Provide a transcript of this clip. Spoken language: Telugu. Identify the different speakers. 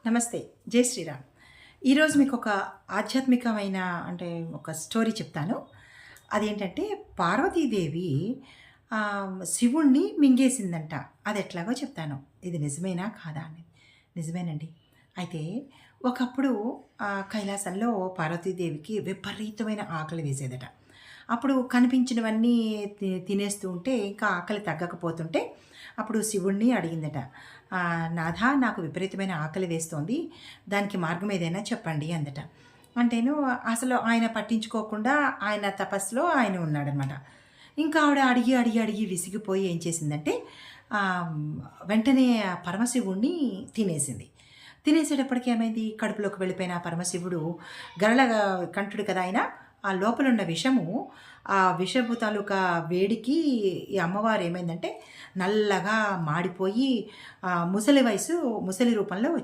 Speaker 1: నమస్తే. జై శ్రీరామ్. ఈరోజు మీకొక ఆధ్యాత్మికమైన అంటే ఒక స్టోరీ చెప్తాను. అదేంటంటే పార్వతీదేవి శివుడిని మింగేసిందంట. అదెట్లాగో చెప్తాను. ఇది నిజమేనా? కాదా అని. నిజమేనండి. అయితే ఒకప్పుడు కైలాసంలో పార్వతీదేవికి విపరీతమైన ఆకలి వేసేదట. అప్పుడు కనిపించినవన్నీ తినేస్తూ ఉంటే ఇంకా ఆకలి తగ్గకపోతుంటే అప్పుడు శివుడిని అడిగిందట. నాథా, నాకు విపరీతమైన ఆకలి వేస్తోంది. దానికి మార్గం ఏదైనా చెప్పండి అందట. అంటేను అసలు ఆయన పట్టించుకోకుండా ఆయన తపస్సులో ఆయన ఉన్నాడనమాట. ఇంకా ఆవిడ అడిగి, అడిగి, అడిగి విసిగిపోయి ఏం చేసిందంటే ఆహ్, వెంటనే ఆ పరమశివుడిని తినేసింది. తినేసేటప్పటికి ఏమైంది, కడుపులోకి వెళ్ళిపోయిన ఆ పరమశివుడు గరళ కంఠుడు కదా ఆయన, ఆ లోపలున్న విషము, ఆ విషపు తాలూకా వేడికి ఈ అమ్మవారు ఏమైందంటే నల్లగా మాడిపోయి ముసలి వయసు ముసలి రూపంలో